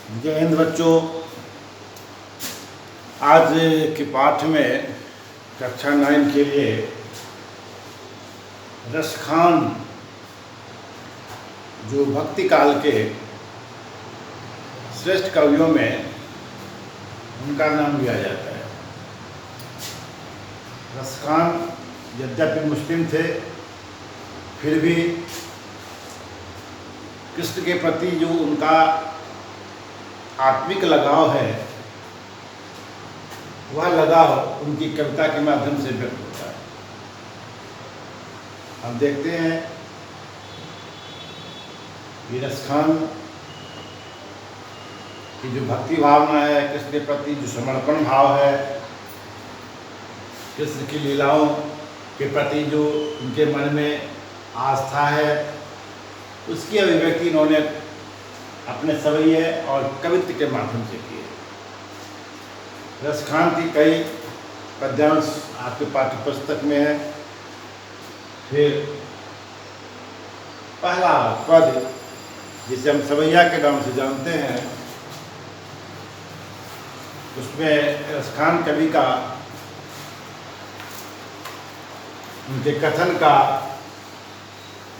जय हिंद बच्चों। आज के पाठ में कक्षा 9 के लिए रसखान जो भक्ति काल के श्रेष्ठ कवियों में उनका नाम लिया जाता है। रसखान यद्यपि मुस्लिम थे, फिर भी कृष्ण के प्रति जो उनका आत्मिक लगाव है, वह लगाव उनकी कविता के माध्यम से व्यक्त होता है। हम देखते हैं कि रसखान की जो भक्ति भावना है, कृष्ण के प्रति जो समर्पण भाव है, कृष्ण की लीलाओं के प्रति जो उनके मन में आस्था है, उसकी अभिव्यक्ति इन्होंने अपने सवैये और कवित्व के माध्यम से की है। रसखान की कई पद्यांश आपके पाठ्य पुस्तक में है। फिर पहला पद जिसे हम सवैया के नाम से जानते हैं, उसमें रसखान कवि का उनके कथन का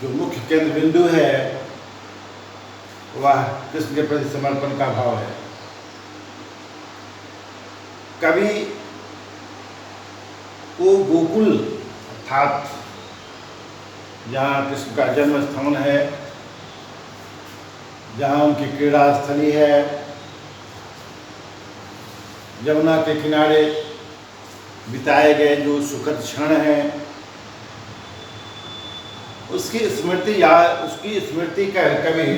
जो मुख्य केंद्र बिंदु है, वह कृष्ण के प्रति समर्पण का भाव है। कवि को गोकुल अर्थात जहाँ कृष्ण का जन्म स्थान है, जहाँ उनकी क्रीड़ा स्थली है, यमुना के किनारे बिताए गए जो सुखद क्षण हैं, उसकी स्मृति कर कवि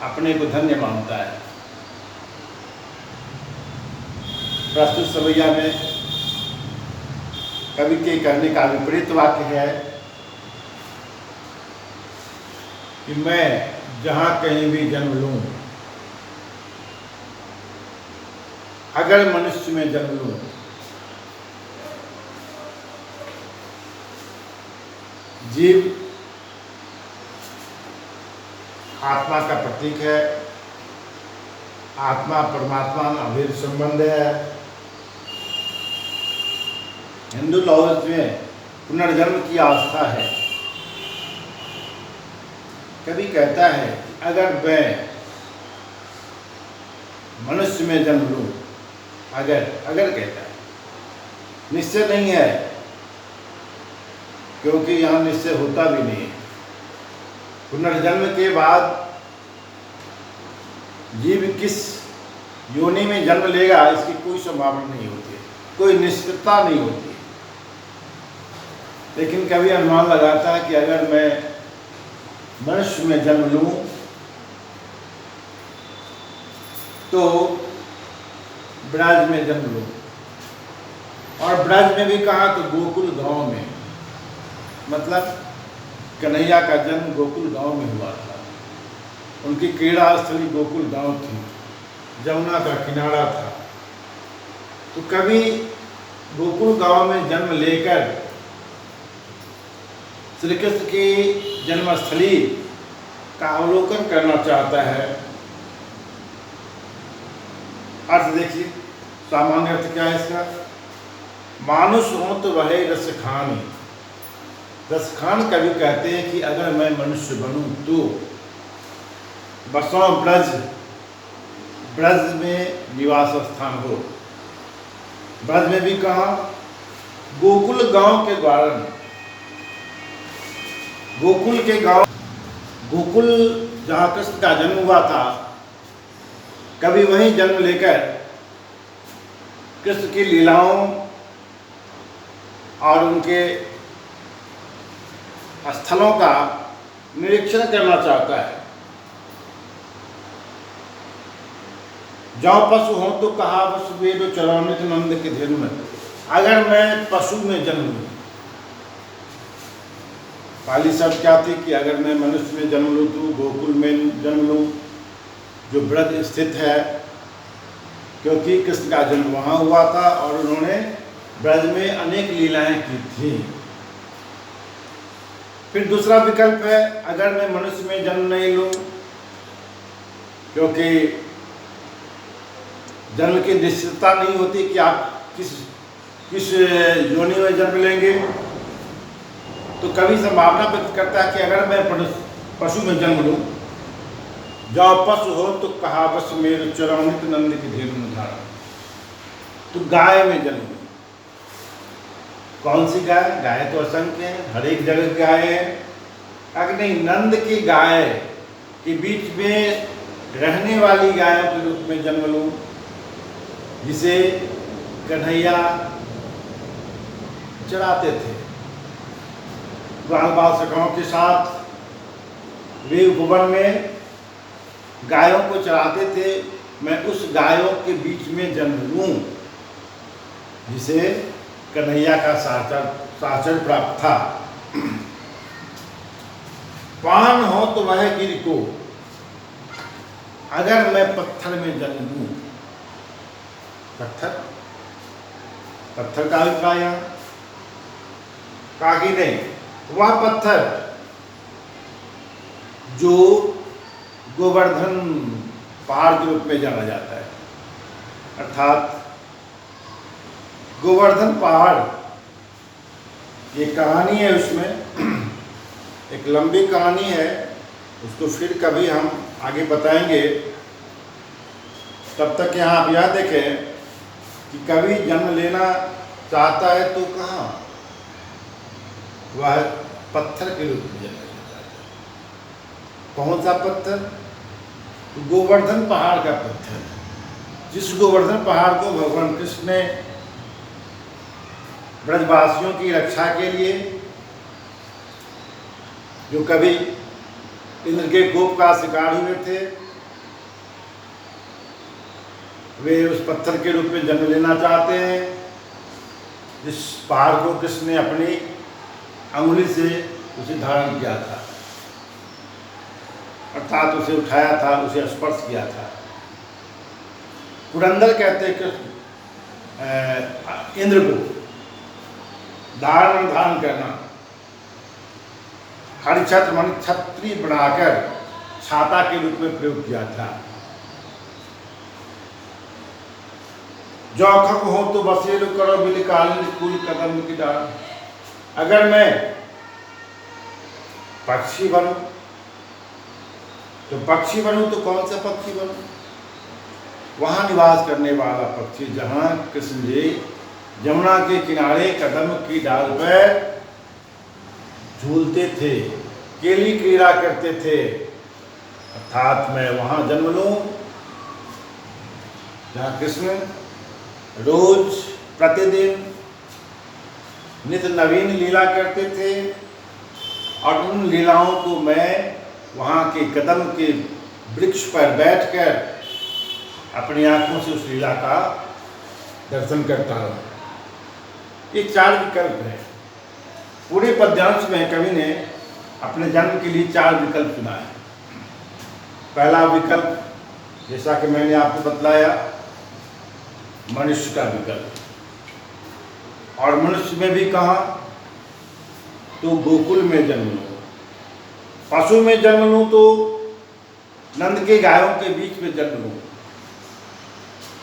अपने को धन्य मानता है। प्रस्तुत सवैया में कवि के कहने का विपरीत वाक्य है कि मैं जहाँ कहीं भी जन्म लूं, अगर मनुष्य में जन्म लूं, जीव आत्मा का प्रतीक है। आत्मा परमात्मा में अभेद संबंध है। हिंदू लौकिक में पुनर्जन्म की आस्था है। कवि कहता है कि अगर मैं मनुष्य में जन्म लूं, अगर कहता है, निश्चय नहीं है, क्योंकि यहाँ निश्चय होता भी नहीं है। पुनर्जन्म के बाद जीव किस योनि में जन्म लेगा, इसकी कोई संभावना नहीं होती है, कोई निश्चितता नहीं होती है। लेकिन कभी अनुमान लगाता है कि अगर मैं मनुष्य में जन्म लूं तो ब्रज में जन्म लूं, और ब्रज में भी कहा तो गोकुल गांव में, मतलब कन्हैया का जन्म गोकुल गांव में हुआ था। उनकी क्रीड़ा स्थली गोकुल गांव थी, यमुना का किनारा था। तो कभी गोकुल गांव में जन्म लेकर श्री कृष्ण की जन्मस्थली का अवलोकन करना चाहता है। अर्थ देखिए, सामान्य अर्थ क्या है इसका? मानुष हो तो वह रसखानी। रसखान कवि कहते हैं कि अगर मैं मनुष्य बनूं तो बसों ब्रज में निवास स्थान हो। ब्रज में भी कहा, गोकुल गांव के कारण, गोकुल के गांव, गोकुल जहाँ कृष्ण का जन्म हुआ था, कभी वहीं जन्म लेकर कृष्ण की लीलाओं और उनके स्थलों का निरीक्षण करना चाहता है। जहाँ पशु हो तो कहा वसुदेव चरौनित नंद के धेनु में। अगर मैं पशु में जन्म लूं, पहली शब्द क्या थी कि अगर मैं मनुष्य में जन्म लूं तो गोकुल में जन्म लूं, जो ब्रज स्थित है, क्योंकि कृष्ण का जन्म वहाँ हुआ था और उन्होंने ब्रज में अनेक लीलाएं की थी। फिर दूसरा विकल्प है, अगर मैं मनुष्य में जन्म नहीं लूं क्योंकि जन्म की निश्चितता नहीं होती कि आप किस योनि में जन्म लेंगे। तो कभी संभावना व्यक्त करता है कि अगर मैं पशु में जन्म लूँ, जाओ पशु हो तो कहा बस मेरे चरौनित नंद की धेनु धारा, तो गाय में जन्म लूँ। कौन सी गाय? गाय तो असंख्य है, हर एक जगह गाय है। अगर नहीं, नंद की गाय के बीच में रहने वाली गायों के रूप में जन्म लूँ, जिसे कन्हैया चराते थे ग्वाल बालसखाओं के साथ। वे उपवन में गायों को चराते थे, मैं उस गायों के बीच में जन्म लूँ जिसे कन्हैया का साचर प्राप्त था। पान हो तो वह गिर को, अगर मैं पत्थर में जन्म लूँ। पत्थर का अभिप्राय यहाँ काकी नहीं, वह पत्थर जो गोवर्धन पहाड़ के रूप में जाना जाता है। अर्थात गोवर्धन पहाड़, ये कहानी है, उसमें एक लंबी कहानी है, उसको फिर कभी हम आगे बताएंगे। तब तक यहाँ आप यह देखें कि कभी जन्म लेना चाहता है तो कहाँ, वह पत्थर के रूप में जन्म लेता है। कौन सा पत्थर? गोवर्धन पहाड़ का पत्थर, जिस गोवर्धन पहाड़ को भगवान कृष्ण ने ब्रजवासियों की रक्षा के लिए, जो कभी इंद्र के कोप का शिकार हुए थे, वे उस पत्थर के रूप में जन्म लेना चाहते हैं, जिस पहाड़ को कृष्ण ने अपनी अंगुली से उसे धारण किया था, अर्थात उसे उठाया था, उसे स्पर्श किया था। पुरंदर कहते कृष्ण इंद्र को धारण करना, हरिछत्र मन छत्री बनाकर छाता के रूप में प्रयोग किया था। जौखम हो तो बसेरो करो बिलकालीन कुल कदम की डाल, अगर मैं पक्षी बनूं तो पक्षी बनूं तो कौन सा पक्षी बनूं? वहां निवास करने वाला पक्षी, जहां कृष्ण जी यमुना के किनारे कदम की डाल पर झूलते थे, केली क्रीड़ा करते थे, अर्थात मैं वहां जन्म लूं जहां कृष्ण रोज प्रतिदिन नित नवीन लीला करते थे, और उन लीलाओं को मैं वहाँ के कदम के वृक्ष पर बैठकर अपनी आंखों से उस लीला का दर्शन करता हूँ। ये 4 विकल्प है। पूरे पद्यांश में कवि ने अपने जन्म के लिए 4 विकल्प चुना है। पहला विकल्प, जैसा कि मैंने आपको बतलाया, मनुष्य का विकल्प, और मनुष्य में भी कहा तो गोकुल में जन्म लूँ, पशु में जन्म लूँ तो नंद के गायों के बीच में जन्म लूँ,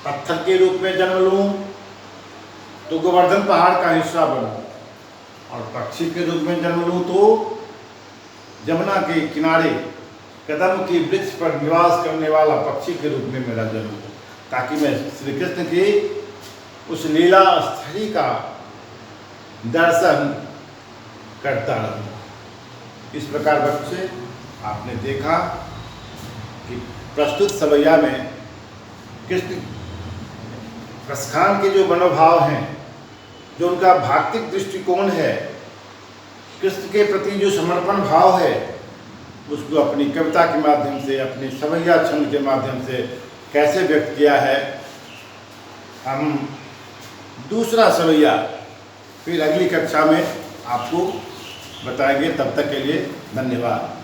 पत्थर के रूप में जन्म लूँ तो गोवर्धन पहाड़ का हिस्सा बनूँ, और पक्षी के रूप में जन्म लूँ तो यमुना के किनारे कदम के वृक्ष पर निवास करने वाला पक्षी के रूप में मेरा जन्म हो, ताकि मैं श्री कृष्ण की उस लीला स्थली का दर्शन करता रहूं। इस प्रकार बच्चे आपने देखा कि प्रस्तुत सवैया में कृष्ण प्रस्थान के जो मनोभाव हैं, जो उनका भौतिक दृष्टिकोण है, कृष्ण के प्रति जो समर्पण भाव है, उसको अपनी कविता के माध्यम से, अपनी सवैया छंद के माध्यम से कैसे व्यक्त किया है। हम दूसरा सवैया फिर अगली कक्षा में आपको बताएंगे। तब तक के लिए धन्यवाद।